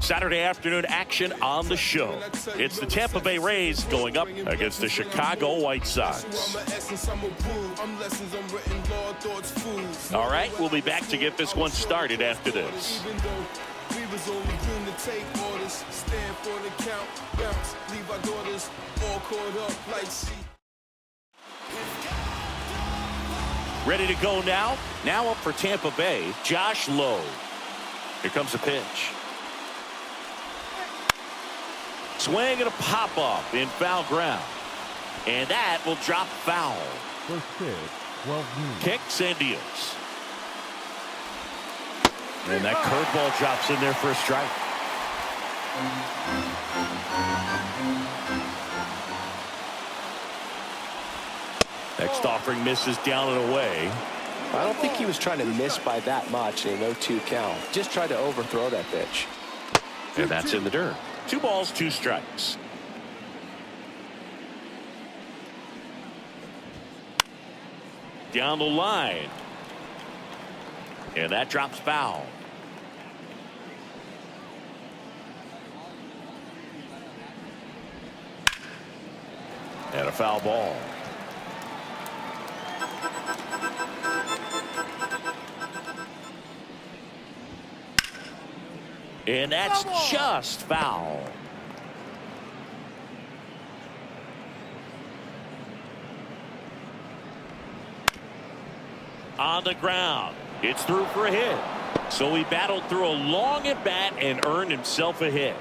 Saturday afternoon action on the show. It's the Tampa Bay Rays going up against the Chicago White Sox. All right, we'll be back to get this one started after this. Ready to go now. Now up for Tampa Bay, Josh Lowe. Here comes a pitch. Swing and a pop-up in foul ground. And that will drop foul. First pitch, 12 Kicks and deals. And that curveball drops in there for a strike. Next offering misses down and away. I don't think he was trying to miss by that much in a 0-2 count. Just tried to overthrow that pitch. And that's in the dirt. 2 balls, 2 strikes. Down the line. And that drops foul. And a foul ball. And that's just foul. On the ground. It's through for a hit. So he battled through a long at bat and earned himself a hit.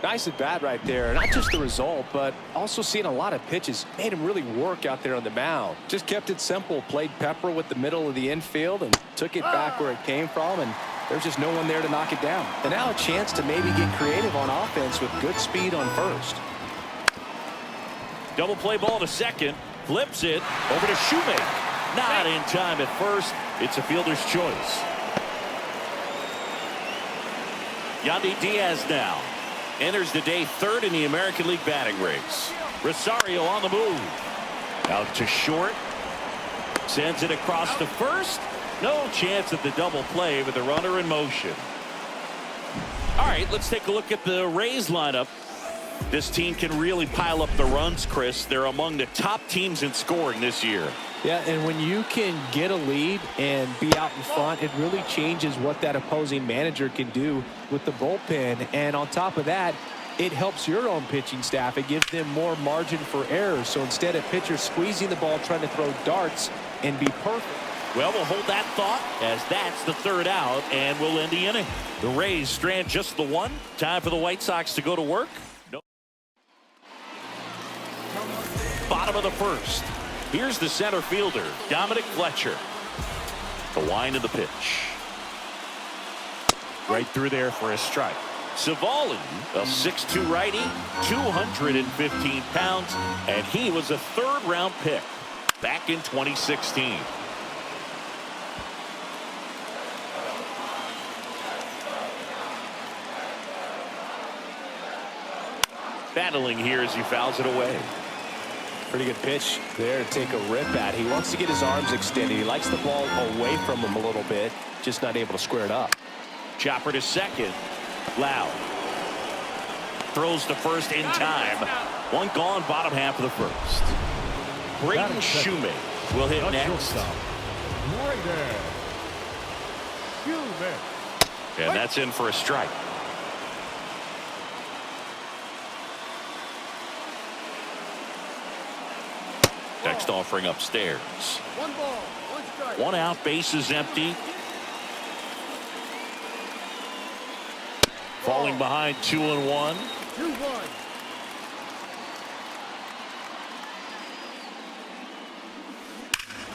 Nice at bat right there. Not just the result, but also seeing a lot of pitches. Made him really work out there on the mound. Just kept it simple. Played pepper with the middle of the infield and took it back where it came from. And there's just no one there to knock it down. And now a chance to maybe get creative on offense with good speed on first. Double play ball to second. Flips it over to Shoemaker. Not in time at first. It's a fielder's choice. Yandy Diaz now enters the day 3rd in the American League batting race. Rosario on the move. Out to short. Sends it across to first. No chance at the double play with the runner in motion. All right, let's take a look at the Rays lineup. This team can really pile up the runs, Chris. They're among the top teams in scoring this year. Yeah, and when you can get a lead and be out in front, it really changes what that opposing manager can do with the bullpen. And on top of that, it helps your own pitching staff. It gives them more margin for error. So instead of pitchers squeezing the ball, trying to throw darts and be perfect. Well, we'll hold that thought as that's the 3rd out, and we'll end the inning. The Rays strand just the 1. Time for the White Sox to go to work. No. Bottom of the 1st. Here's the center fielder, Dominic Fletcher. The wind of the pitch. Right through there for a strike. Savali, a 6'2 righty, 215 pounds, and he was a 3rd-round pick back in 2016. Battling here as he fouls it away. Pretty good pitch there to take a rip at. He wants to get his arms extended. He likes the ball away from him a little bit, just not able to square it up. Chopper to second. Loud. Throws to first in time. 1 gone, bottom half of the 1st. Braden Shoemaker will hit next. Right there. Shoemaker. And that's in for a strike. Next offering upstairs. 1 ball, 1 strike. 1 out, bases empty. Falling behind 2-1. 2-1.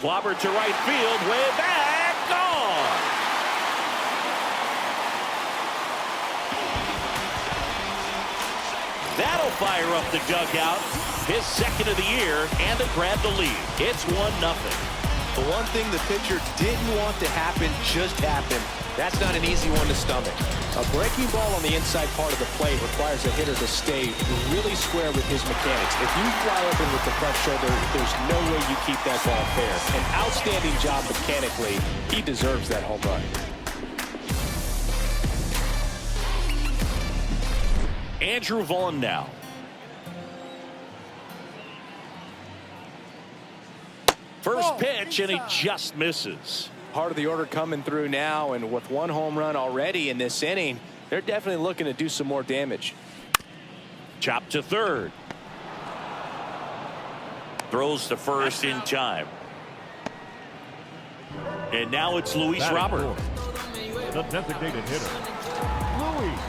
Clobbered to right field, way back, gone. That'll fire up the dugout. His 2nd of the year, and they grab the lead. It's 1-0. The one thing the pitcher didn't want to happen just happened. That's not an easy one to stomach. A breaking ball on the inside part of the plate requires a hitter to stay really square with his mechanics. If you fly open with the front shoulder, there's no way you keep that ball fair. An outstanding job mechanically. He deserves that home run. Andrew Vaughn now. First pitch, and he just misses. Part of the order coming through now, and with one home run already in this inning, they're definitely looking to do some more damage. Chop to third. Throws to first in time. And now it's Luis Robert. The designated hitter, Luis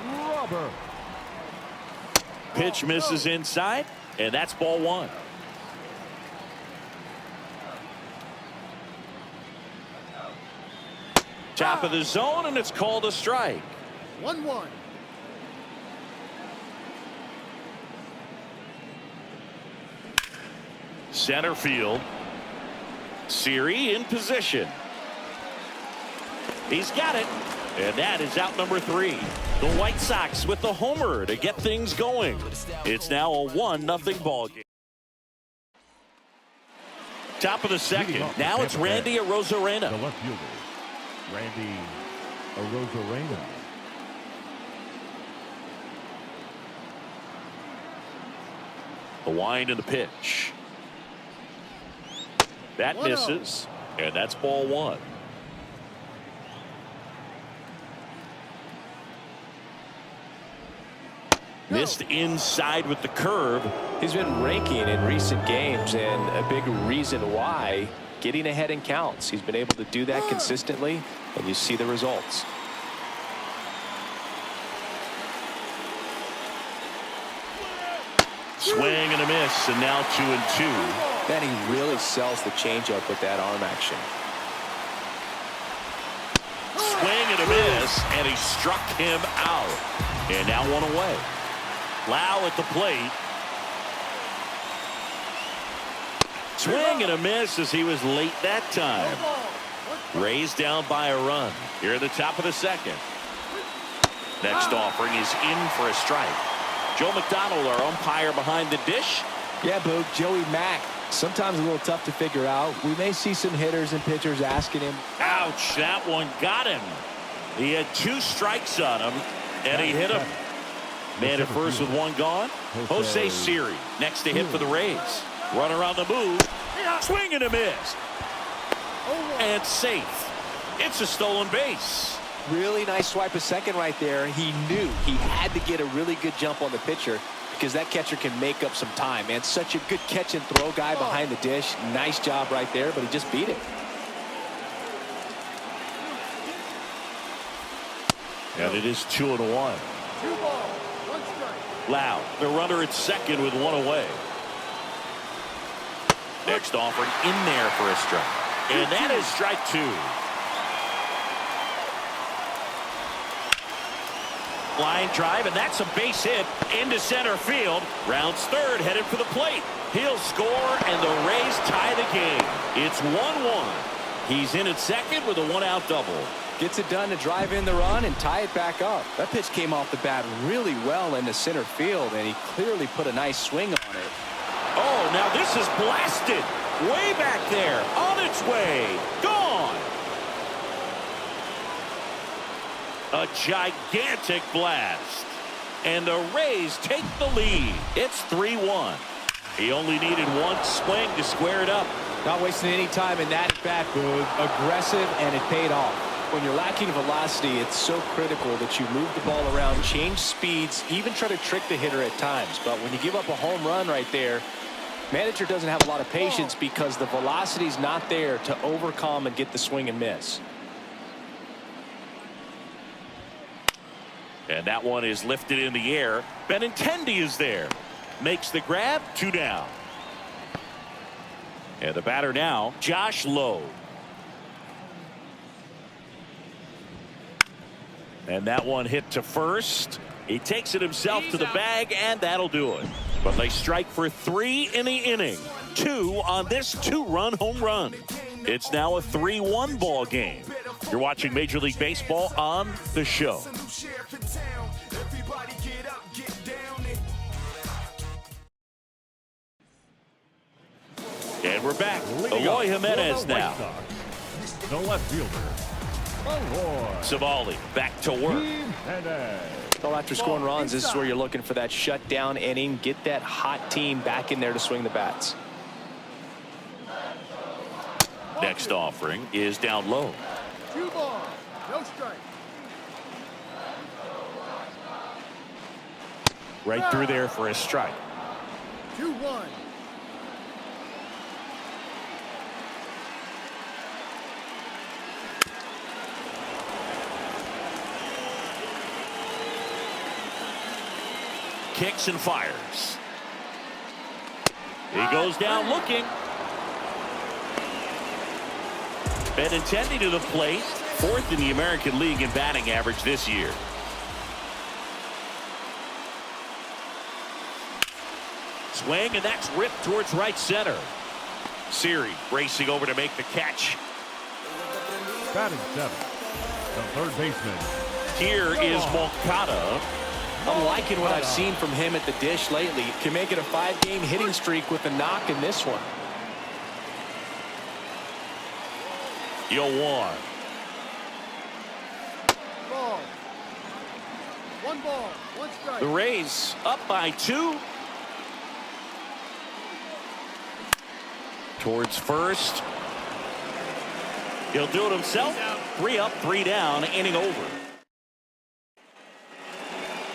Robert. Pitch misses inside, and that's ball one. Top of the zone, and it's called a strike. 1-1. Center field. Siri in position. He's got it. And that is out number 3. The White Sox with the homer to get things going. It's now a 1-0 ball game. Top of the second. Now it's Randy Arozarena. The left fielder, Randy Arozarena. The wind and the pitch. That misses. And that's ball one. Missed inside with the curve. He's been raking in recent games, and a big reason why, getting ahead in counts. He's been able to do that consistently, and you see the results. Swing and a miss, and now 2-2. Man, he really sells the changeup with that arm action. Swing and a miss, and he struck him out. And now one away. Lau at the plate. Swing and a miss as he was late that time. Rays down by a run here at the top of the second. Next offering is in for a strike. Joe McDonald, our umpire behind the dish. Yeah, Boog, Joey Mack. Sometimes a little tough to figure out. We may see some hitters and pitchers asking him. Ouch, that one got him. He had 2 strikes on him, and he hit him. Man at first with 1 gone. Jose Siri next to hit for the Rays. Runner on the move. Swing and a miss. And safe. It's a stolen base. Really nice swipe of second right there. He knew he had to get a really good jump on the pitcher because that catcher can make up some time, man. Such a good catch and throw guy behind the dish. Nice job right there, but he just beat it. And it is 2-1. 2 balls, 1 strike. Lau, the runner at second with 1 away. Next offering in there for a strike. And that is strike 2. Line drive, and that's a base hit into center field. Rounds third, headed for the plate. He'll score, and the Rays tie the game. It's 1-1. He's in at second with a 1-out double. Gets it done to drive in the run and tie it back up. That pitch came off the bat really well into center field, and he clearly put a nice swing on it. Oh, now this is blasted. Way back there, on its way, gone. A gigantic blast. And the Rays take the lead. It's 3-1. He only needed 1 swing to square it up. Not wasting any time in that bat, Boog. Aggressive, and it paid off. When you're lacking velocity, it's so critical that you move the ball around, change speeds, even try to trick the hitter at times. But when you give up a home run right there, manager doesn't have a lot of patience because the velocity's not there to overcome and get the swing and miss. And that one is lifted in the air. Benintendi is there. Makes the grab, 2 down. And the batter now, Josh Lowe. And that one hit to first. He takes it himself to the bag, and that'll do it. But they strike for 3 in the inning. 2 on this 2-run home run. It's now a 3-1 ball game. You're watching Major League Baseball on The Show. And we're back. Eloy Jimenez now. The left fielder, Savali back to work. Well, after scoring runs, this is where you're looking for that shutdown inning. Get that hot team back in there to swing the bats. Next offering is down low. 2 balls, no strike. Right through there for a strike. 2-1. Kicks and fires. He goes down looking. Benintendi to the plate. 4th in the American League in batting average this year. Swing, and that's ripped towards right center. Siri racing over to make the catch. Batting 7th, the third baseman. Here is Moncada. I'm liking what I've seen from him at the dish lately. Can make it a 5-game hitting streak with a knock in this one. 0-1. Ball. 1 ball, 1 strike. The Rays up by 2. Towards first. He'll do it himself. 3 up, 3 down, inning over.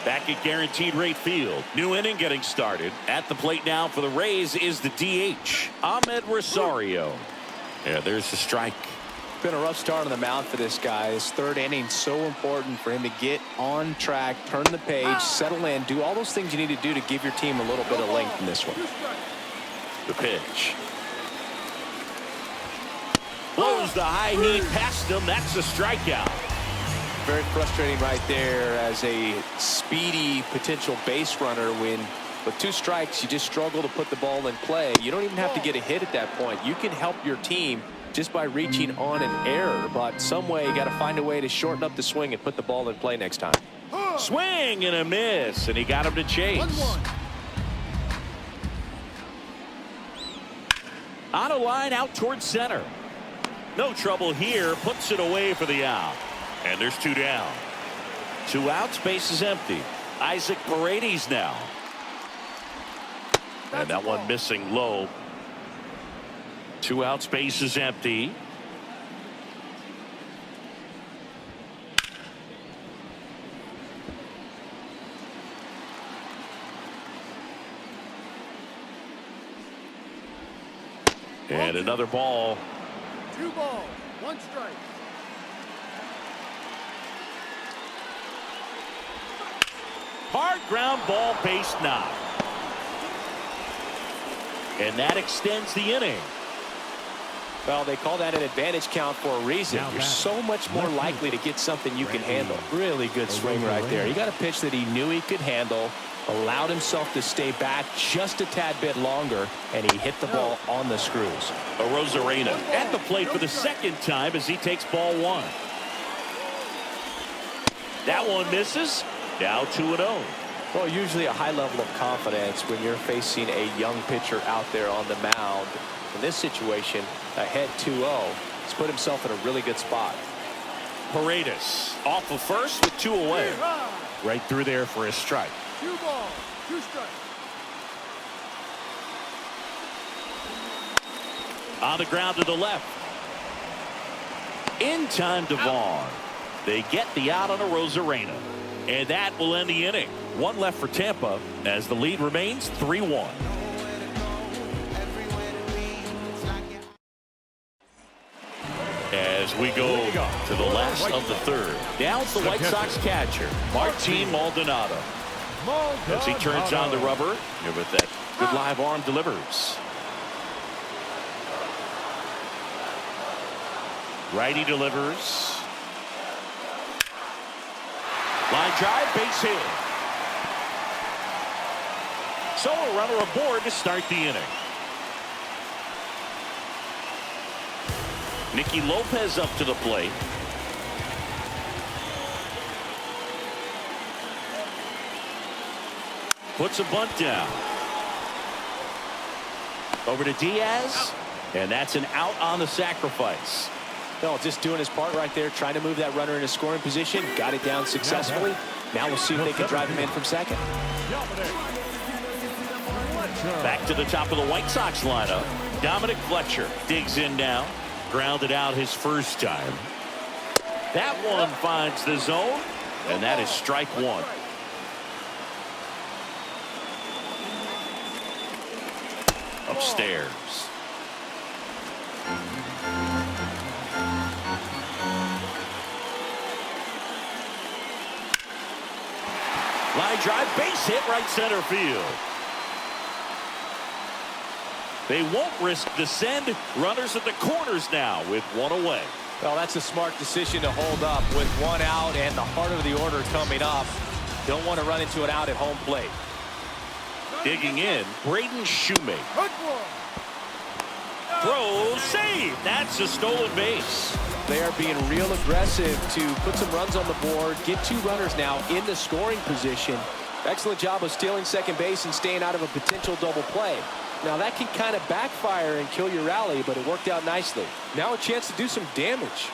Back at guaranteed rate field. New inning getting started. At the plate now for the Rays is the DH, Ahmed Rosario. Yeah, there's the strike. Been a rough start on the mound for this guy. His 3rd inning so important for him to get on track, turn the page, settle in, do all those things you need to do to give your team a little bit of length in this one. The pitch. Blows the high heat past him. That's a strikeout. Very frustrating right there as a speedy potential base runner when with 2 strikes you just struggle to put the ball in play. You don't even have to get a hit at that point. You can help your team just by reaching on an error, but some way you got to find a way to shorten up the swing and put the ball in play next time. Swing and a miss, and he got him to chase. 1-1. On a line out towards center. No trouble here. Puts it away for the out. And there's 2 down. 2 outs. Base is empty. Isaac Paredes now. And that one missing low. 2 outs. Base is empty. And another ball. 2 balls, 1 strike. Hard ground ball, base knock. And that extends the inning. Well, they call that an advantage count for a reason. You're so much more likely to get something you can handle. Really good swing right there. He got a pitch that he knew he could handle, allowed himself to stay back just a tad bit longer, and he hit the ball on the screws. Rosarena at the plate for the 2nd time as he takes ball 1. That one misses. Now 2-0. Well, usually a high level of confidence when you're facing a young pitcher out there on the mound. In this situation, ahead 2-0, he's put himself in a really good spot. Paredes off of first with 2 away. Right through there for a strike. 2 balls, 2 strikes. On the ground to the left. In time to Vaughn. They get the out on a Rosarena. And that will end the inning. 1 left for Tampa as the lead remains 3-1. As we go to the last of the 3rd. Down's the White Sox catcher, Martin Maldonado. As he turns on the rubber, and with that good live arm delivers. Righty delivers. Line drive, base hit. So a runner aboard to start the inning. Nicky Lopez up to the plate. Puts a bunt down. Over to Diaz. And that's an out on the sacrifice. Well, just doing his part right there, trying to move that runner in a scoring position. Got it down successfully. Now we'll see if they can drive him in from second. Back to the top of the White Sox lineup. Dominic Fletcher digs in now. Grounded out his first time. That one finds the zone, and that is strike one. Upstairs. Line drive, base hit, right center field. They won't risk the send. Runners at the corners now with one away. Well, that's a smart decision to hold up with one out and the heart of the order coming up. Don't want to run into an out at home plate. Digging in, Braden Shoemaker. Good one. Throw, save. That's a stolen base. They are being real aggressive to put some runs on the board, get two runners now in the scoring position. Excellent job of stealing second base and staying out of a potential double play. Now that can kind of backfire and kill your rally, but it worked out nicely. Now a chance to do some damage.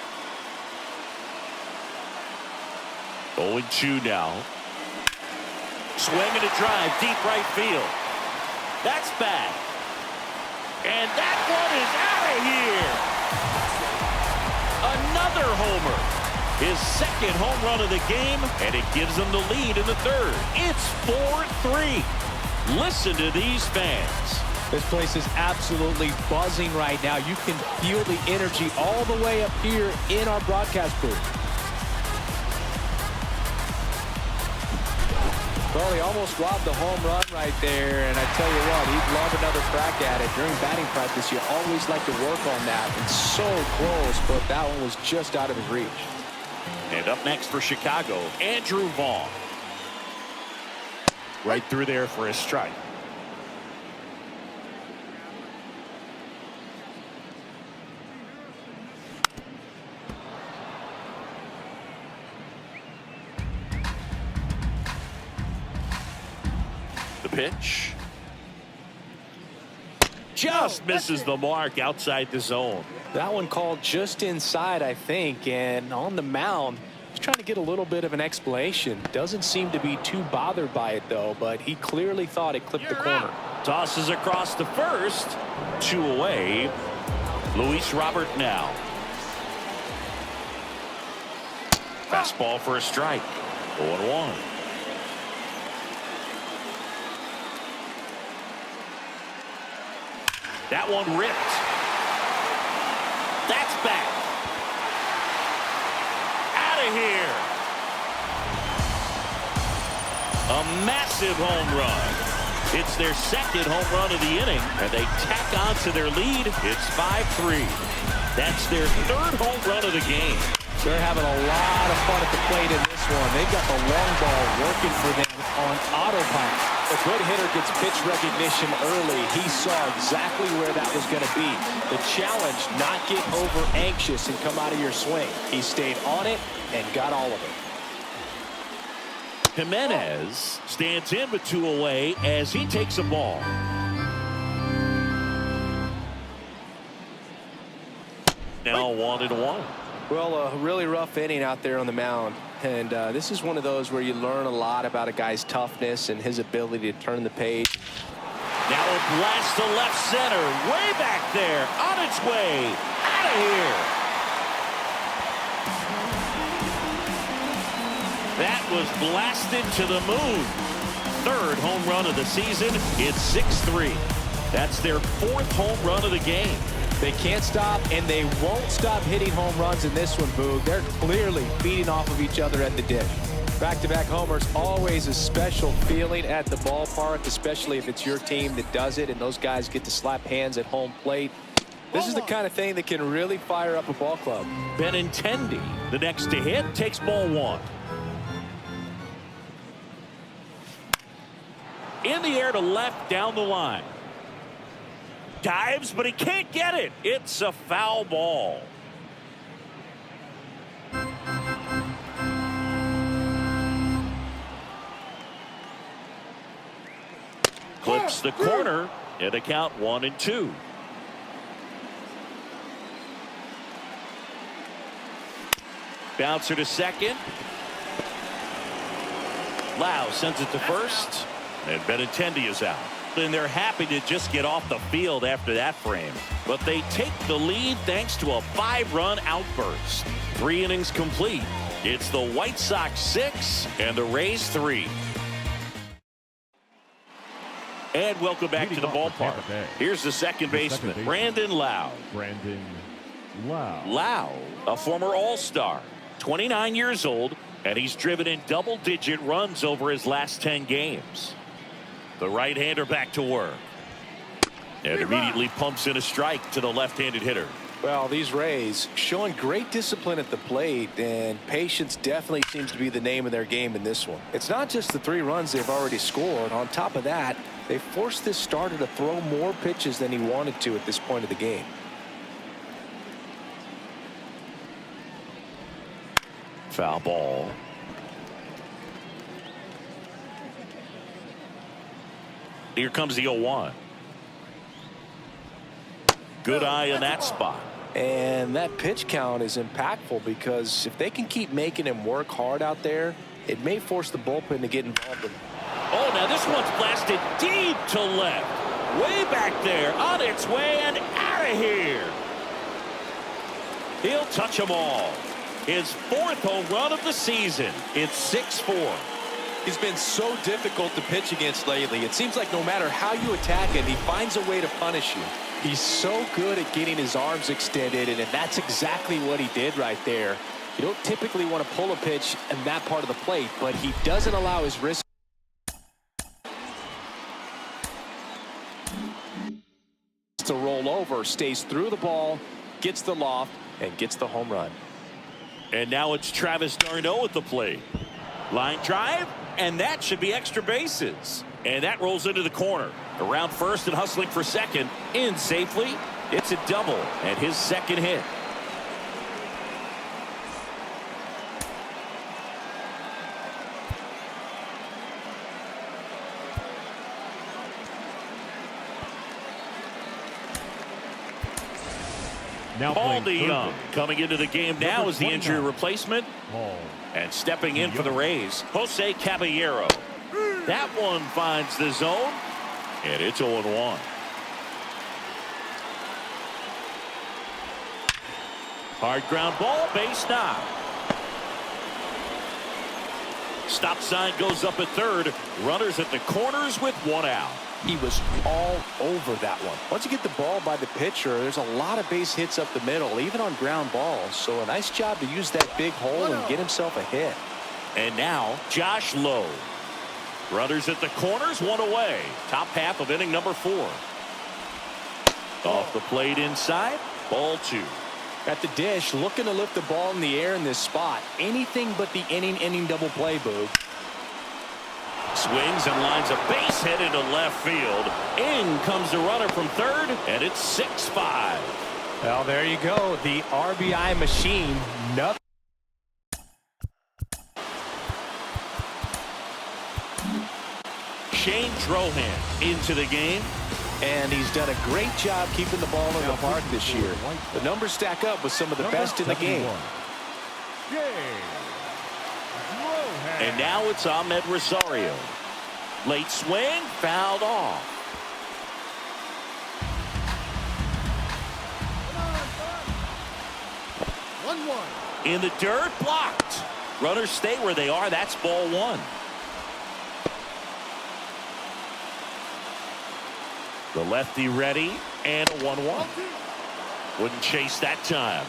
0-2 now. Swing and a drive, deep right field. That's bad. And that one is out of here. Another homer. His second home run of the game, and it gives them the lead in the third. It's 4-3. Listen to these fans. This place is absolutely buzzing right now. You can feel the energy all the way up here in our broadcast booth. Well, he almost robbed the home run right there, and I tell you what, he'd love another crack at it. During batting practice, you always like to work on that. It's so close, but that one was just out of his reach. And up next for Chicago, Andrew Vaughn. Right through there for a strike. The pitch. Just misses the mark outside the zone. That one called just inside, I think, and on the mound, he's trying to get a little bit of an explanation. Doesn't seem to be too bothered by it, though, but he clearly thought it clipped the corner. Tosses across the first. 2 away. Luis Robert now. Fastball for a strike. 0-1. That one ripped. That's back. Out of here. A massive home run. It's their second home run of the inning, and they tack on to their lead. It's 5-3. That's their third home run of the game. They're having a lot of fun at the plate in this one. They've got the long ball working for them on autopilot. A good hitter gets pitch recognition early. He saw exactly where that was going to be. The challenge, not get over anxious and come out of your swing. He stayed on it and got all of it. Jimenez stands in with 2 away as he takes a ball. Now 1-1. Well, a really rough inning out there on the mound. And this is one of those where you learn a lot about a guy's toughness and his ability to turn the page. Now a blast to left center. Way back there. On its way. Out of here. That was blasted to the moon. Third home run of the season. It's 6-3. That's their 4th home run of the game. They can't stop, and they won't stop hitting home runs in this one, Boog. They're clearly feeding off of each other at the dish. Back-to-back homers, always a special feeling at the ballpark, especially if it's your team that does it, and those guys get to slap hands at home plate. This is the kind of thing that can really fire up a ball club. Benintendi, the next to hit, takes ball 1. In the air to left, down the line. Dives, but he can't get it. It's a foul ball. Clips the corner, and a count 1-2. Bouncer to second. Lau sends it to first. And Benintendi is out. And they're happy to just get off the field after that frame. But they take the lead thanks to a 5-run outburst. 3 innings complete. It's the White Sox 6 and the Rays 3. And welcome back to the ballpark. Here's the second baseman, Brandon Lau. Lau, a former All-Star, 29 years old, and he's driven in double-digit runs over his last 10 games. The right-hander back to work. And immediately pumps in a strike to the left-handed hitter. Well, these Rays showing great discipline at the plate, and patience definitely seems to be the name of their game in this one. It's not just the 3 runs they've already scored. On top of that, they forced this starter to throw more pitches than he wanted to at this point of the game. Foul ball. Here comes the 0-1. Good eye in that spot. And that pitch count is impactful because if they can keep making him work hard out there, it may force the bullpen to get involved. Oh, now this one's blasted deep to left. Way back there, on its way and out of here. He'll touch them all. His 4th home run of the season. It's 6-4. He's been so difficult to pitch against lately. It seems like no matter how you attack him, he finds a way to punish you. He's so good at getting his arms extended, and that's exactly what he did right there. You don't typically want to pull a pitch in that part of the plate, but he doesn't allow his wrist to roll over, stays through the ball, gets the loft, and gets the home run. And now it's Travis d'Arnaud at the plate. Line drive, and that should be extra bases. And that rolls into the corner. Around first and hustling for second. In safely. It's a double and his 2nd hit. Now Paul DeYoung coming into the game now as the injury replacement. And stepping in for the Rays, Jose Caballero. That one finds the zone, and it's 0-1. Hard ground ball, base knock. Stop sign goes up at third. Runners at the corners with 1 out. He was all over that one. Once you get the ball by the pitcher, there's a lot of base hits up the middle, even on ground balls. So a nice job to use that big hole and get himself a hit. And now Josh Lowe. Runners at the corners, 1 away. Top half of inning number 4. Off the plate inside, ball 2. At the dish, looking to lift the ball in the air in this spot. Anything but the inning double play, Boog. Swings and lines a base hit into left field. In comes the runner from third, and it's 6-5. Well, there you go. The RBI machine. Nothing. Shane Drohan into the game. And he's done a great job keeping the ball in the park this year. The numbers stack up with some of the best in the game. And now it's Ahmed Rosario. Late swing, fouled off. In the dirt, blocked. Runners stay where they are. That's ball 1. The lefty ready, and a 1-1. Wouldn't chase that time.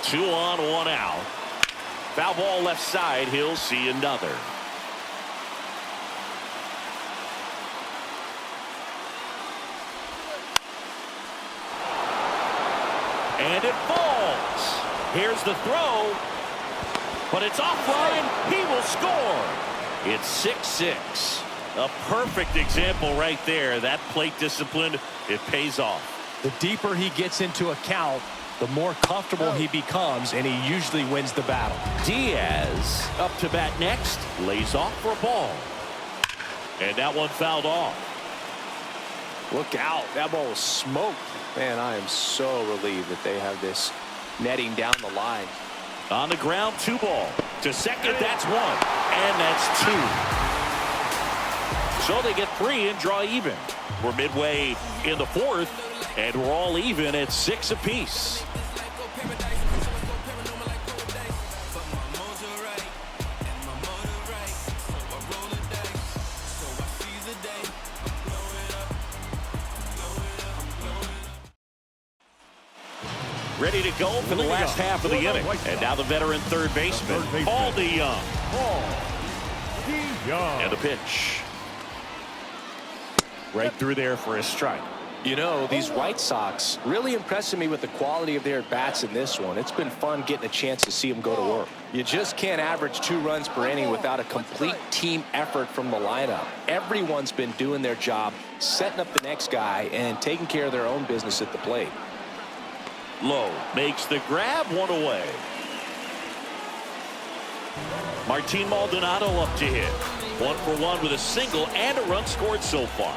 Two on, 1 out. Foul ball left side. He'll see another. And it falls. Here's the throw. But it's offline. He will score. It's 6-6. A perfect example right there. That plate discipline, it pays off. The deeper he gets into a count, the more comfortable he becomes, and he usually wins the battle. Diaz up to bat next. Lays off for a ball. And that one fouled off. Look out. That ball was smoked. Man, I am so relieved that they have this netting down the line. On the ground, 2 ball. To second, that's 1. And that's 2. So they get 3 and draw even. We're midway in the 4th, and we're all even at 6 apiece. Ready to go for the last half of the inning. And now the veteran third baseman, Paul DeYoung. And the pitch. Right through there for a strike. You know, these White Sox really impressing me with the quality of their at-bats in this one. It's been fun getting a chance to see them go to work. You just can't average 2 runs per inning without a complete team effort from the lineup. Everyone's been doing their job, setting up the next guy, and taking care of their own business at the plate. Low makes the grab, 1 away. Martin Maldonado up to hit. 1 for 1 with a single and a run scored so far.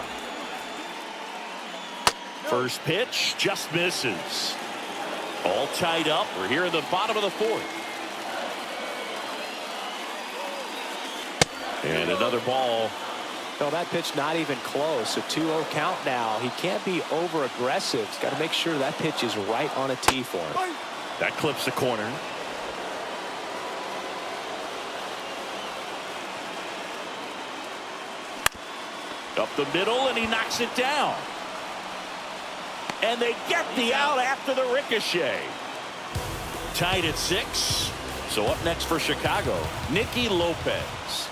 First pitch just misses. All tied up. We're here in the bottom of the 4th. And another ball. No, that pitch not even close. A 2-0 count now. He can't be over-aggressive. He's got to make sure that pitch is right on a tee for him. That clips the corner. Up the middle, and he knocks it down. And they get the out after the ricochet. Tied at 6. So up next for Chicago, Nicky Lopez.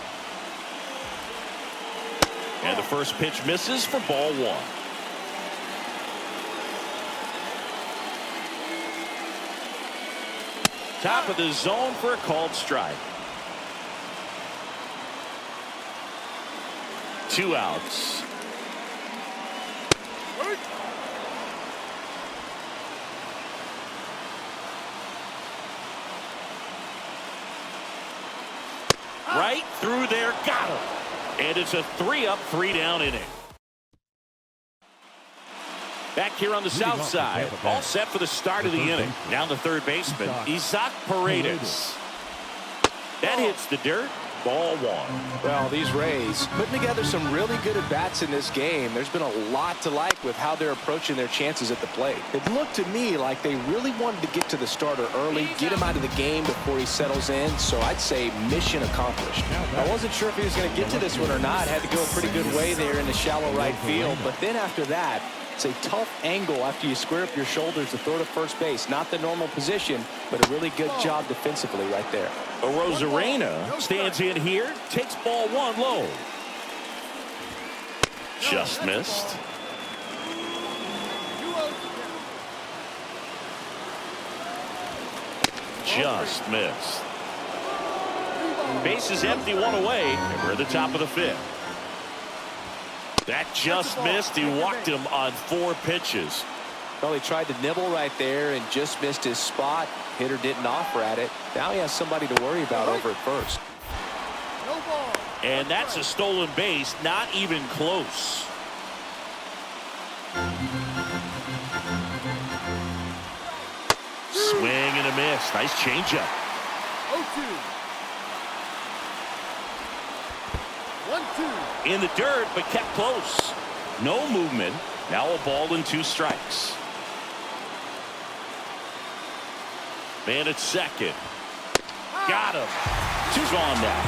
And the first pitch misses for ball 1. Top of the zone for a called strike. 2 outs. Right through there, got him. And it's a 3-up, 3-down inning. Back here on the south side, all set for the start of the inning. Down the third baseman, Isaac Paredes. That hits the dirt. Ball 1. Well, these Rays putting together some really good at-bats in this game. There's been a lot to like with how they're approaching their chances at the plate. It looked to me like they really wanted to get to the starter early, get him out of the game before he settles in. So I'd say mission accomplished. I wasn't sure if he was going to get to this one or not. Had to go a pretty good way there in the shallow right field. But then after that, it's a tough angle after you square up your shoulders to throw to first base. Not the normal position, but a really good job defensively right there. Rosarena stands in here, takes ball 1 low. Just missed. Just missed. Base is empty, 1 away, and we're at the top of the 5th. That just missed. He walked him on 4 pitches. Well, he tried to nibble right there and just missed his spot. Hitter didn't offer at it. Now he has somebody to worry about over at first. And that's a stolen base, not even close. Swing and a miss. Nice changeup. 1-2. In the dirt, but kept close. No movement. Now a ball and 2 strikes. Man at second. Got him. 2's gone now.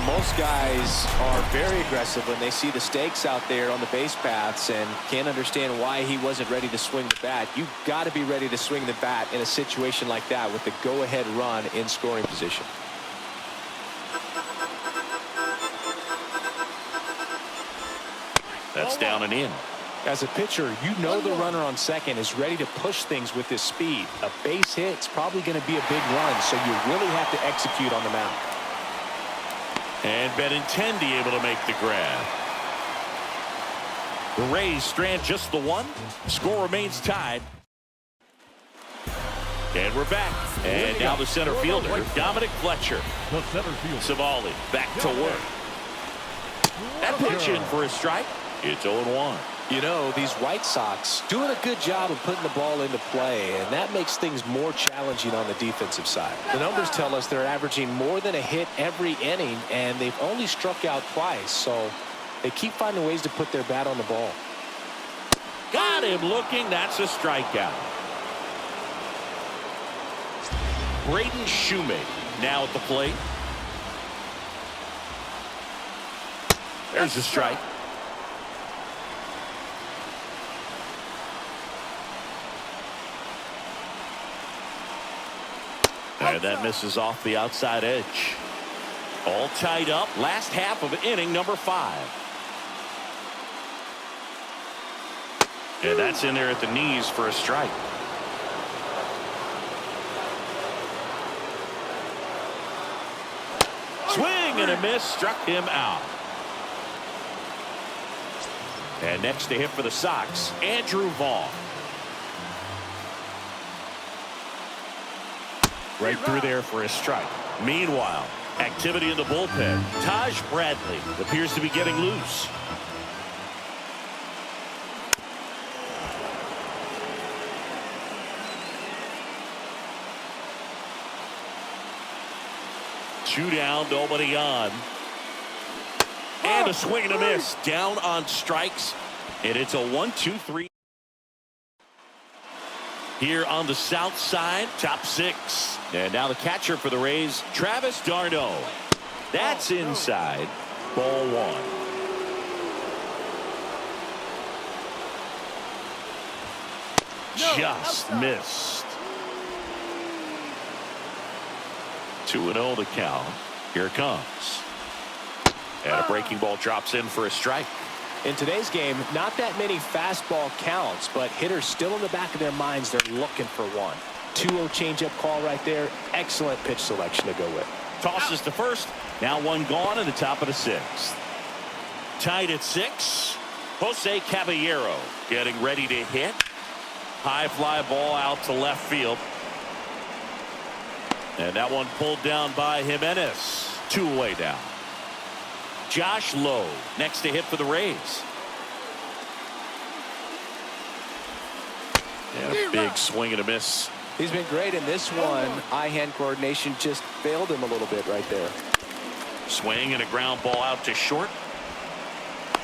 Most guys are very aggressive when they see the stakes out there on the base paths and can't understand why he wasn't ready to swing the bat. You've got to be ready to swing the bat in a situation like that with the go-ahead run in scoring position. That's down and in. As a pitcher, you know the runner on second is ready to push things with his speed. A base hit's probably going to be a big run, so you really have to execute on the mound. And Benintendi able to make the grab. The Rays strand just the 1. Score remains tied. And we're back. And now the center fielder, Dominic Fletcher. The center fielder. Savali back to work. That pitch in for a strike. It's 0-1. You know, these White Sox doing a good job of putting the ball into play, and that makes things more challenging on the defensive side. The numbers tell us they're averaging more than a hit every inning, and they've only struck out twice, so they keep finding ways to put their bat on the ball. Got him looking. That's a strikeout. Braden Shoemaker now at the plate. There's a strike. And that misses off the outside edge. All tied up. Last half of inning number 5. And that's in there at the knees for a strike. Swing and a miss. Struck him out. And next to hit for the Sox, Andrew Vaughn. Right through there for a strike. Meanwhile, activity in the bullpen. Taj Bradley appears to be getting loose. Two down, nobody on. And a swing and a miss. Down on strikes. And it's a 1-2-3. Here on the south side, top 6. And now the catcher for the Rays, Travis d'Arnaud. That's inside. Ball 1. Just missed. 2-0 the count. Here it comes. And a breaking ball drops in for a strike. In today's game, not that many fastball counts, but hitters still in the back of their minds, they're looking for one. 2-0 changeup call right there. Excellent pitch selection to go with. Tosses to first. Now one gone in the top of the 6th. Tied at 6. Jose Caballero getting ready to hit. High fly ball out to left field. And that one pulled down by Jimenez. 2 away now. Josh Lowe next to hit for the Rays. And a big swing and a miss. He's been great in this one. Eye-hand coordination just failed him a little bit right there. Swing and a ground ball out to short.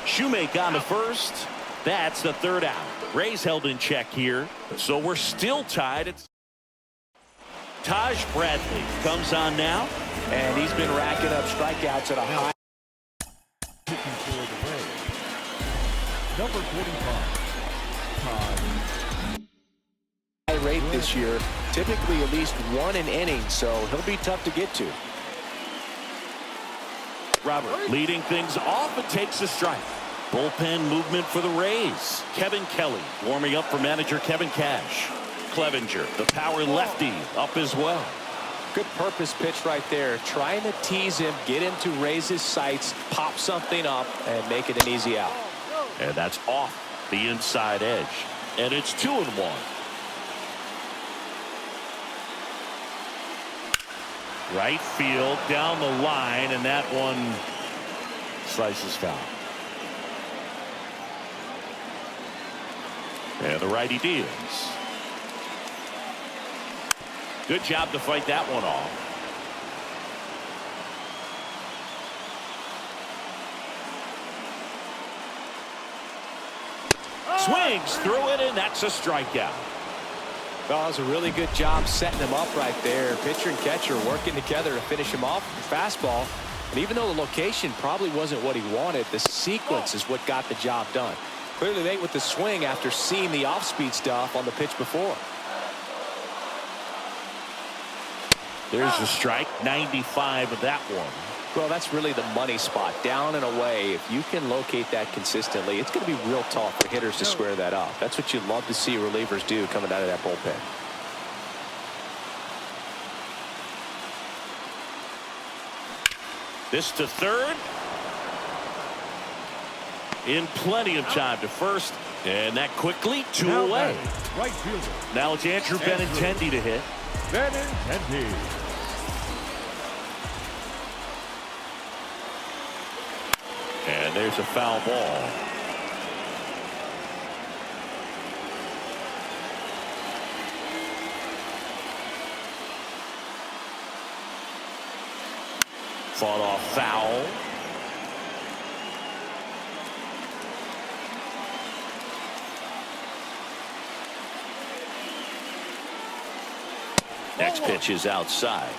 Shoemaker on the first. That's the 3rd out. Rays held in check here. So we're still tied. Taj Bradley comes on now. And he's been racking up strikeouts at a high Number 45. rate this year, typically at least 1 an inning, so he'll be tough to get to. Robert leading things off and takes a strike. Bullpen movement for the Rays. Kevin Kelly warming up for manager Kevin Cash. Clevenger, the power lefty, up as well. Good purpose pitch right there. Trying to tease him, get him to raise his sights, pop something up, and make it an easy out. And that's off the inside edge. And it's 2-1. Right field down the line, and that one slices foul. And the righty deals. Good job to fight that one off. Swings through it, and that's a strikeout. Well, it was a really good job setting him up right there. Pitcher and catcher working together to finish him off with the fastball. And even though the location probably wasn't what he wanted, the sequence is what got the job done. Clearly late with the swing after seeing the off-speed stuff on the pitch before. There's a strike, 95 of that one. Well, that's really the money spot, down and away. If you can locate that consistently, it's going to be real tough for hitters to square that up. That's what you'd love to see relievers do coming out of that bullpen. This to third. In plenty of time to first. And that quickly, 2 away. Right fielder. Now it's Andrew Benintendi to hit. Benintendi. And there's a foul ball. Fought off foul. Next pitch is outside.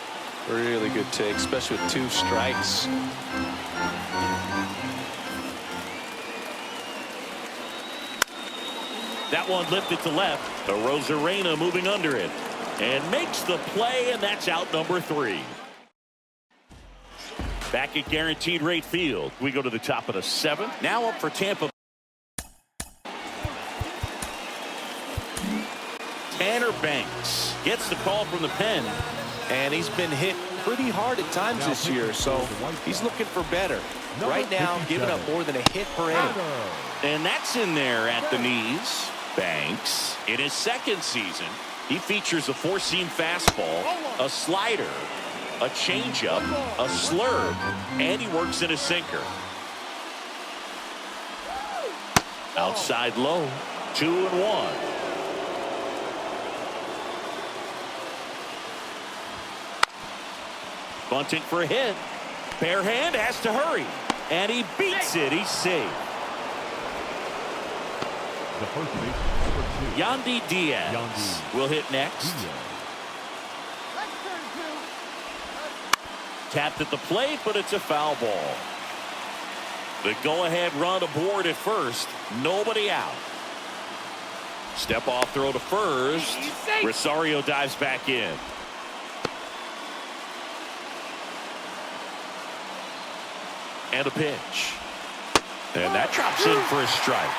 Really good take, especially with 2 strikes. That one lifted to left. The Rosarena moving under it and makes the play, and that's out number 3. Back at Guaranteed Rate Field, we go to the top of the 7th. Now up for Tampa. Tanner Banks gets the call from the pen, and he's been hit pretty hard at times this year, so he's looking for better. Right now, giving up more than a hit per inning. And that's in there at the knees. Banks, in his 2nd season, he features a 4-seam fastball, a slider, a changeup, a slurve, and he works in a sinker. Outside low, 2-1. Bunting for a hit. Bare hand has to hurry. And he beats it. He's safe. The first base, number 2. Yandy Diaz will hit next. Tapped at the plate, but it's a foul ball. The go-ahead run aboard at first. Nobody out. Step off throw to first. Rosario dives back in. And a pitch. And that drops in for a strike.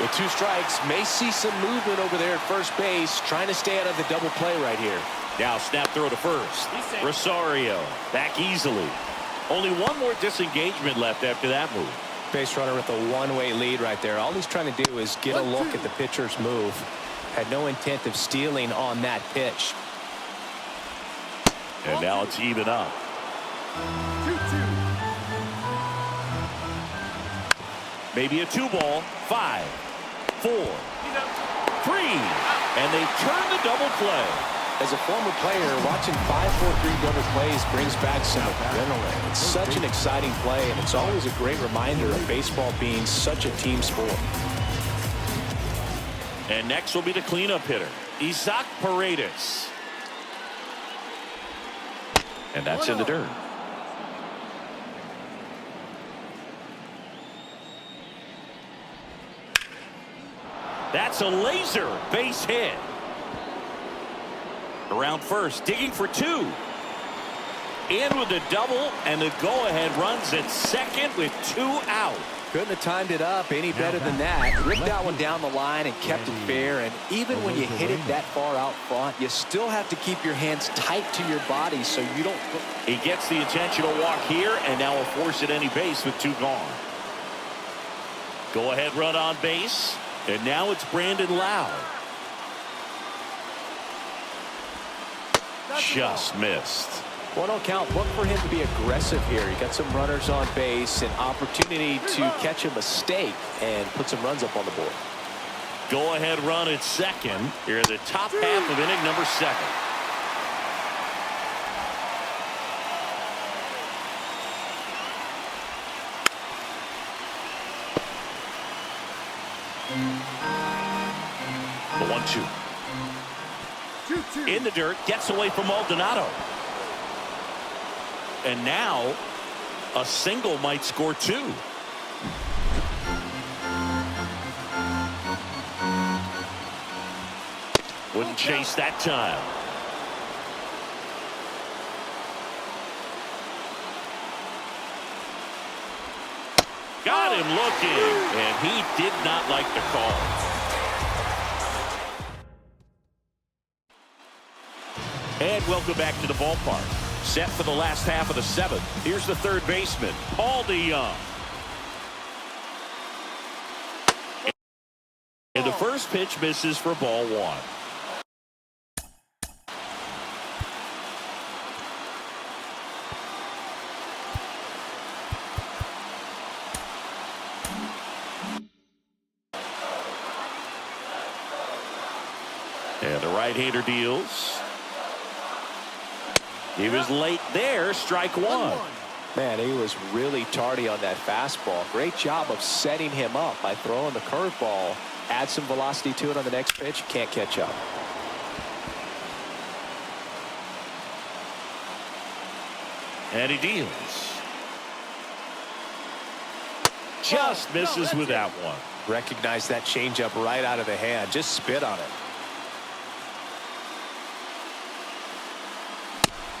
With 2 strikes, may see some movement over there at first base, trying to stay out of the double play right here. Now snap throw to first. Rosario back easily. Only one more disengagement left after that move. Base runner with a one-way lead right there. All he's trying to do is get a look at the pitcher's move. Had no intent of stealing on that pitch. And now it's even up. 2-2. Maybe a 2-ball. 5, 4, 3. And they turn the double play. As a former player, watching 5-4-3 double plays brings back some adrenaline. It's such an exciting play, and it's always a great reminder of baseball being such a team sport. And next will be the cleanup hitter, Isaac Paredes. And that's in the dirt. That's a laser base hit. Around first, digging for 2. In with the double, and the go-ahead runs at second with 2 out. Couldn't have timed it up any better than that. Ripped that one down the line and kept it fair. And even when you hit it that far out front, you still have to keep your hands tight to your body so you don't. He gets the intentional walk here, and now will force at any base with 2 gone. Go-ahead run on base, and now it's Brandon Lowe. Just missed. Well, don't count. Look for him to be aggressive here. You got some runners on base, an opportunity to catch a mistake and put some runs up on the board. Go ahead run at second here in the top half of inning number 7. The 1-2. In the dirt, gets away from Maldonado. And now a single might score 2. Wouldn't chase that time. Got him looking, and he did not like the call. And welcome back to the ballpark. Set for the last half of the 7th. Here's the third baseman, Paul DeYoung. And the first pitch misses for ball 1. And the right-hander deals. He was late there. Strike one. Man, he was really tardy on that fastball. Great job of setting him up by throwing the curveball. Add some velocity to it on the next pitch. Can't catch up. And he deals. Just misses with that one. Recognize that changeup right out of the hand. Just spit on it.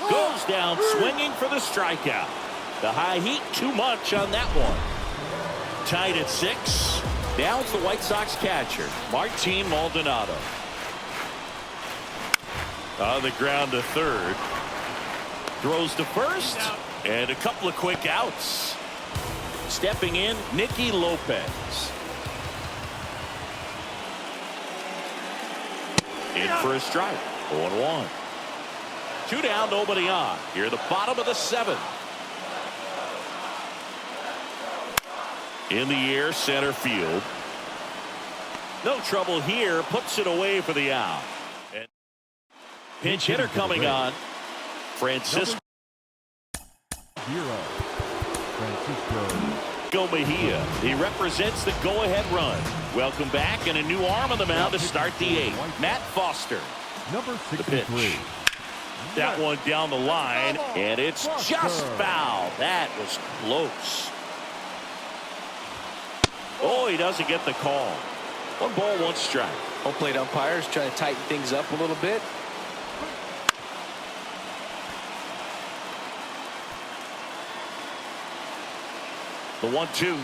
Goes down swinging for the strikeout. The high heat too much on that one. Tied at 6. Down's the White Sox catcher, Martin Maldonado. On the ground to third. Throws to first. And a couple of quick outs. Stepping in, Nicky Lopez. In for a strike. 0-1. 2 down, nobody on. Here the bottom of the 7th. In the air, center field. No trouble here. Puts it away for the out. And pinch hitter coming on. Francisco Mejia. He represents the go-ahead run. Welcome back, and a new arm on the mound to start the 8th. Matt Foster. Number The pitch. That one down the line, and it's just foul. That was close. Oh, he doesn't get the call. 1 ball, 1 strike. Home plate umpires trying to tighten things up a little bit. The 1-2.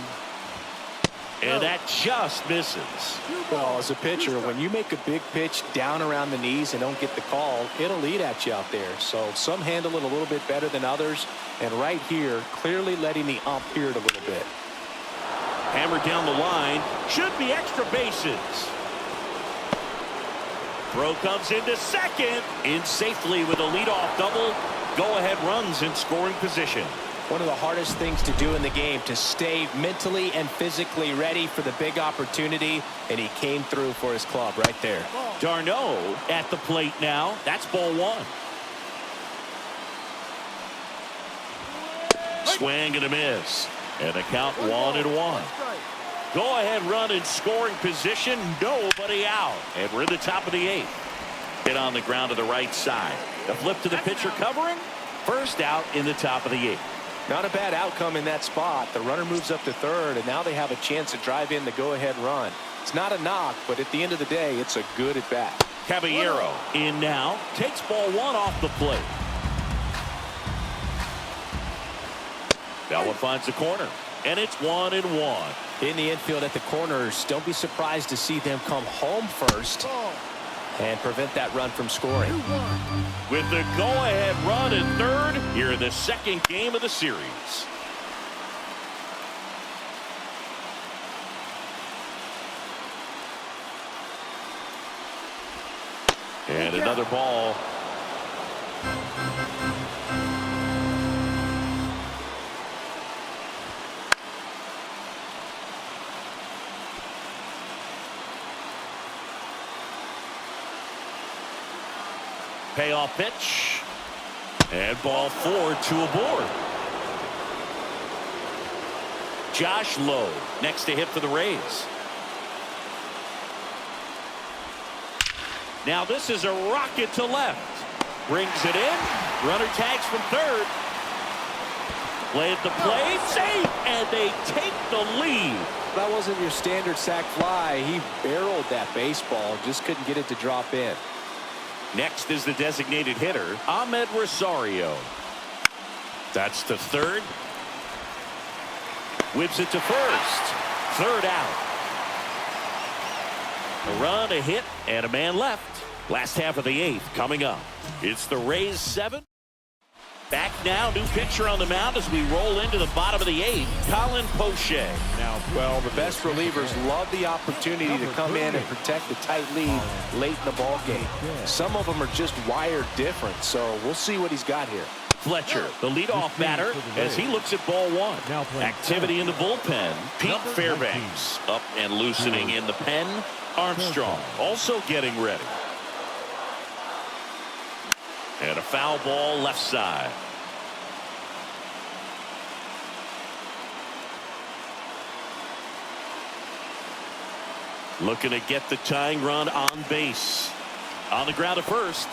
And that just misses. Well, as a pitcher, when you make a big pitch down around the knees and don't get the call, it'll eat at you out there. So some handle it a little bit better than others. And right here, clearly letting the ump hear it a little bit. Hammered down the line. Should be extra bases. Throw comes into second. In safely with a leadoff double. Go-ahead runs in scoring position. One of the hardest things to do in the game, to stay mentally and physically ready for the big opportunity, and he came through for his club right there. Darno at the plate now. That's ball 1. Swing and a miss. And the count 1-1. Go-ahead run in scoring position. Nobody out. And we're in the top of the 8th. Hit on the ground to the right side. The flip to the pitcher covering. First out in the top of the 8th. Not a bad outcome in that spot. The runner moves up to third, and now they have a chance to drive in the go-ahead run. It's not a knock, but at the end of the day, it's a good at-bat. Caballero in now. Takes ball 1 off the plate. That one finds the corner, and it's 1-1. In the infield at the corners, don't be surprised to see them come home first and prevent that run from scoring. With the go-ahead run at third here in the 2nd game of the series. And another ball. Payoff pitch. And ball 4, 2 aboard. Josh Lowe next to hit for the Rays. Now this is a rocket to left. Brings it in. Runner tags from third. Play at the plate. Safe. And they take the lead. That wasn't your standard sac fly. He barreled that baseball. Just couldn't get it to drop in. Next is the designated hitter, Ahmed Rosario. That's to third. Whips it to first. Third out. A run, a hit, and a man left. Last half of the 8th coming up. It's the Rays 7. Back now, new pitcher on the mound as we roll into the bottom of the 8th, Colin Poche. Now, well, the best relievers love the opportunity to come in and protect the tight lead late in the ball game. Some of them are just wired different, so we'll see what he's got here. Fletcher, the leadoff batter, as he looks at ball 1. Activity in the bullpen. Pete Fairbanks up and loosening in the pen. Armstrong also getting ready. And a foul ball left side. Looking to get the tying run on base. On the ground at first.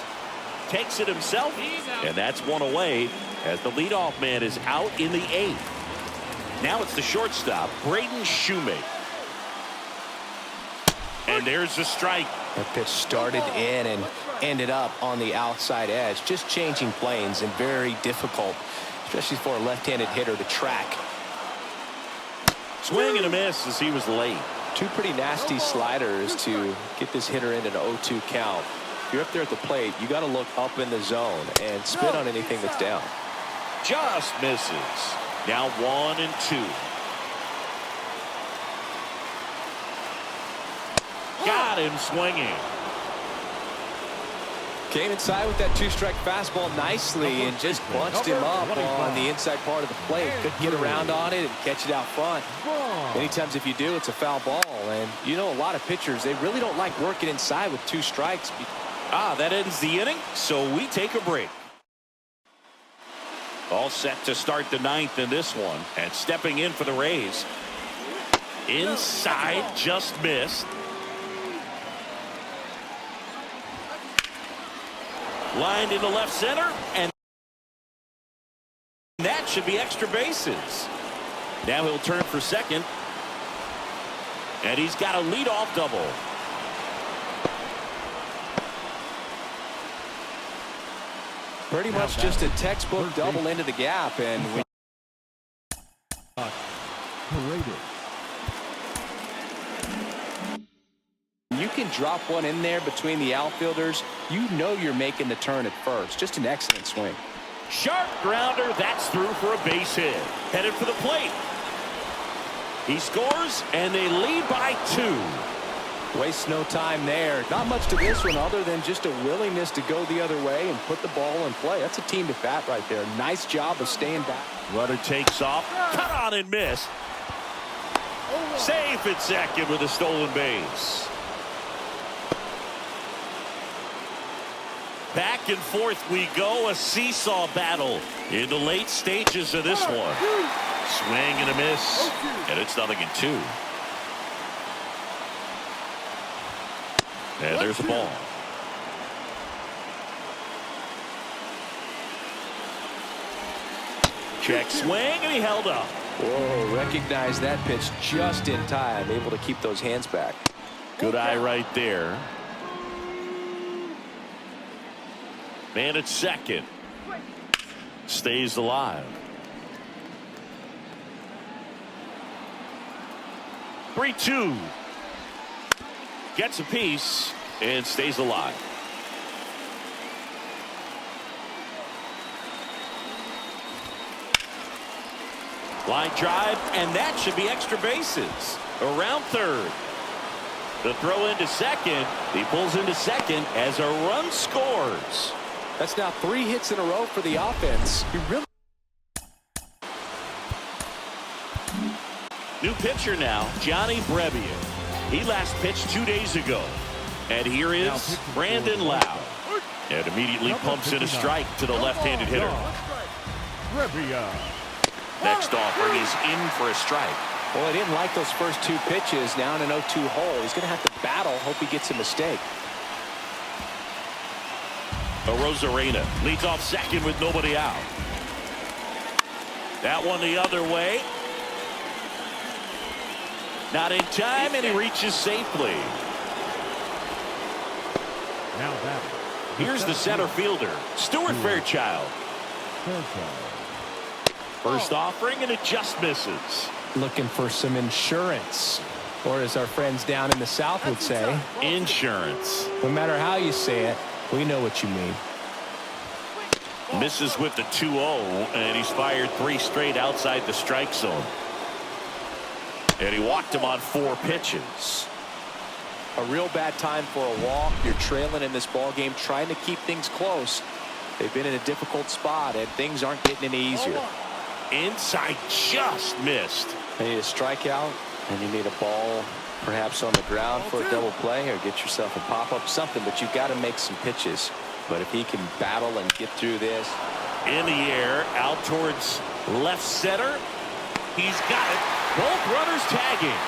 Takes it himself. And that's one away as the leadoff man is out in the 8th. Now it's the shortstop, Braden Shoemake. And there's the strike. That pitch started in and ended up on the outside edge. Just changing planes and very difficult, especially for a left-handed hitter to track. Swing and a miss as he was late. Two pretty nasty sliders to get this hitter into an 0-2 count. If you're up there at the plate, you got to look up in the zone and spit on anything that's down. Just misses. Now 1-2. Got him swinging. Came inside with that 2-strike fastball nicely and just bunched him up on the inside part of the plate. Couldn't get around on it and catch it out front. Many times if you do, it's a foul ball. And you know, a lot of pitchers, they really don't like working inside with 2 strikes. That ends the inning, so we take a break. All set to start the 9th in this one. And stepping in for the Rays. Inside, just missed. Lined into left center, and that should be extra bases. Now he'll turn for second. And he's got a leadoff double. Pretty much just a textbook double into the gap, and you can drop one in there between the outfielders. You know you're making the turn at first. Just an excellent swing. Sharp grounder. That's through for a base hit. Headed for the plate. He scores, and they lead by 2. Waste no time there. Not much to this one other than just a willingness to go the other way and put the ball in play. That's a team at bat right there. Nice job of staying back. Runner takes off. Cut on and miss. Safe at second with a stolen base. Back and forth we go. A seesaw battle in the late stages of this one. Swing and a miss. And it's 0-2. And there's the ball. Check swing, and he held up. Whoa, recognize that pitch just in time. Able to keep those hands back. Good eye right there. Man at second. Stays alive. 3-2. Gets a piece and stays alive. Line drive, and that should be extra bases. Around third. The throw into second. He pulls into second as a run scores. That's now 3 hits in a row for the offense. He really. New pitcher now, Johnny Brevier. He last pitched 2 days ago. And here is Brandon Lau. And immediately pumps in a strike to the left-handed hitter. Next offering is in for a strike. Well, he didn't like those first 2 pitches. Now in an 0-2 hole. He's going to have to battle. Hope he gets a mistake. Rosarena leads off second with nobody out. That one the other way. Not in time, and he reaches safely. Now that. Here's the center fielder, Stuart Fairchild. First offering, and it just misses. Looking for some insurance. Or as our friends down in the South would say, insurance. No matter how you say it, we know what you mean. Misses with the 2-0, and he's fired 3 straight outside the strike zone. And he walked him on 4 pitches. A real bad time for a walk. You're trailing in this ball game, trying to keep things close. They've been in a difficult spot, and things aren't getting any easier. Inside, just missed. You need a strikeout, and you need a ball perhaps on the ground for a double play, or get yourself a pop-up, something, but you've got to make some pitches. But if he can battle and get through this. In the air, out towards left center. He's got it. Both runners tagging.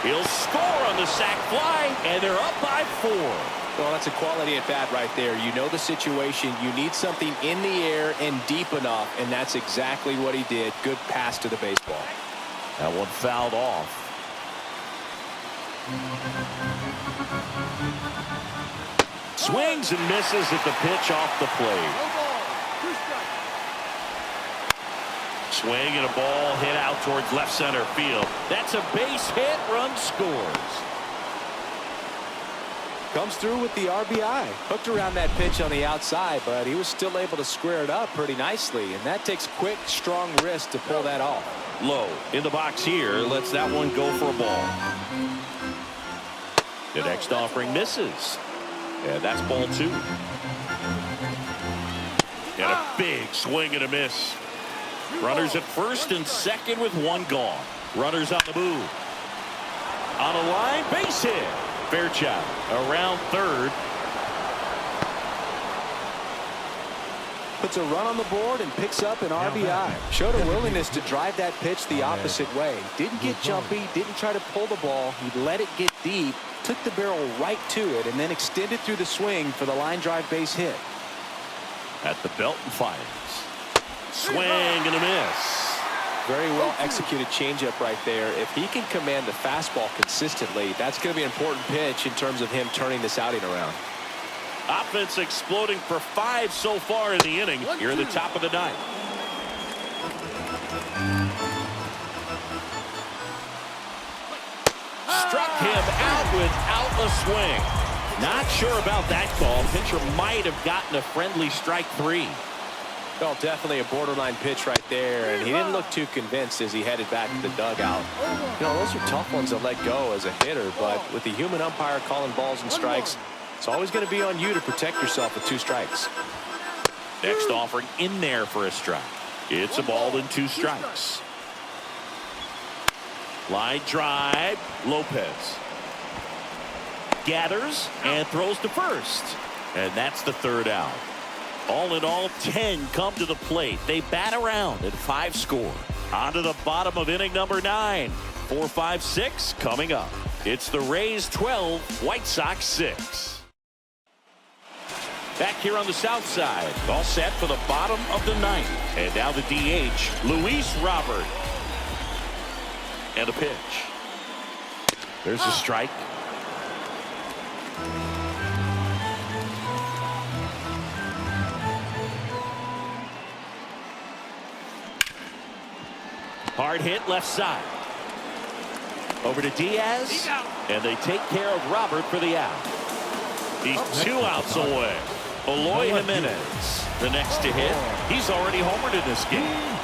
He'll score on the sac fly, and they're up by 4. Well, that's a quality at bat right there. You know the situation. You need something in the air and deep enough, and that's exactly what he did. Good pass to the baseball. That one fouled off. Swings and misses at the pitch off the plate. Swing and a ball hit out towards left center field. That's a base hit. Run scores. Comes through with the RBI. Hooked around that pitch on the outside, but he was still able to square it up pretty nicely, and that takes quick, strong wrist to pull that off. Low in the box here. Lets that one go for a ball. The next offering misses. And that's ball 2. And a big swing and a miss. Runners at first and second with 1 gone. Runners on the move. On a line, base hit. Fairchild around third. Puts a run on the board and picks up an RBI. Showed a willingness to drive that pitch the opposite way. Didn't get jumpy, didn't try to pull the ball. He let it get deep, took the barrel right to it, and then extended through the swing for the line drive base hit. At the belt and fires. Swing and a miss. Very well executed changeup right there. If he can command the fastball consistently, that's going to be an important pitch in terms of him turning this outing around. Offense exploding for 5 so far in the inning. Here in the top of the 9th. Struck him out without a swing. Not sure about that call. Pitcher might have gotten a friendly strike 3. Well, definitely a borderline pitch right there, and he didn't look too convinced as he headed back to the dugout. You know, those are tough ones to let go as a hitter, but with the human umpire calling balls and strikes, it's always going to be on you to protect yourself with 2 strikes. Next offering in there for a strike. It's a ball and 2 strikes. Line drive. Lopez gathers and throws to first. And that's the 3rd out. All in all, 10 come to the plate. They bat around and 5 score. On to the bottom of inning number 9. 4, 5, 6 coming up. It's the Rays 12, White Sox 6. Back here on the south side. All set for the bottom of the 9th. And now the DH, Luis Robert. And a pitch. There's a strike. Hard hit left side. Over to Diaz. And they take care of Robert for the out. He's 2 outs away. Eloy Jimenez, the next to hit. He's already homered in this game.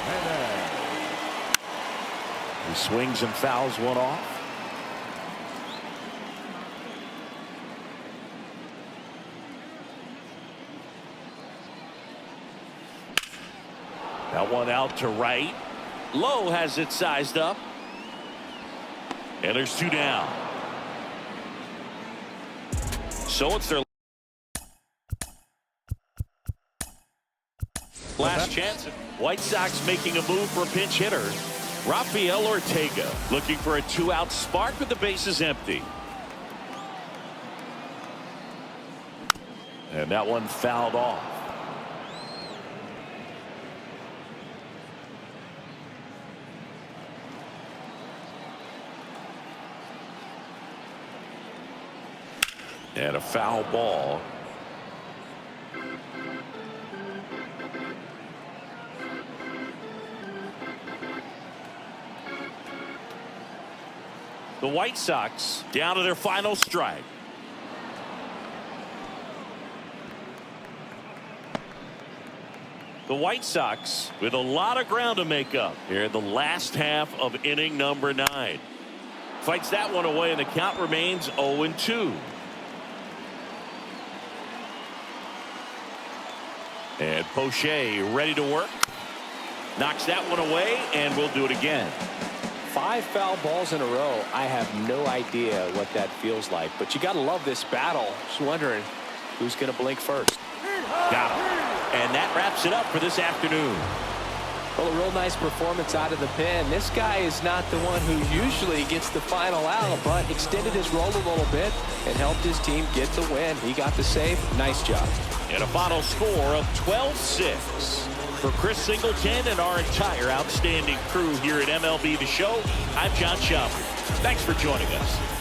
He swings and fouls one off. That one out to right. Low has it sized up. And there's 2 down. So it's their last chance. White Sox making a move for a pinch hitter. Rafael Ortega looking for a 2-out spark with the bases empty. And that one fouled off. And a foul ball. The White Sox down to their final strike. The White Sox with a lot of ground to make up here in the last half of inning number 9. Fights that one away, and the count remains 0-2. And Poche ready to work. Knocks that one away, and we'll do it again. 5 foul balls in a row. I have no idea what that feels like, but you got to love this battle. Just wondering, Who's going to blink first? Got him. And that wraps it up for this afternoon. Well, a real nice performance out of the pen. This guy is not the one who usually gets the final out, but extended his role a little bit and helped his team get the win. He got the save. Nice job. And a final score of 12-6. For Chris Singleton and our entire outstanding crew here at MLB The Show, I'm John Schaumburg. Thanks for joining us.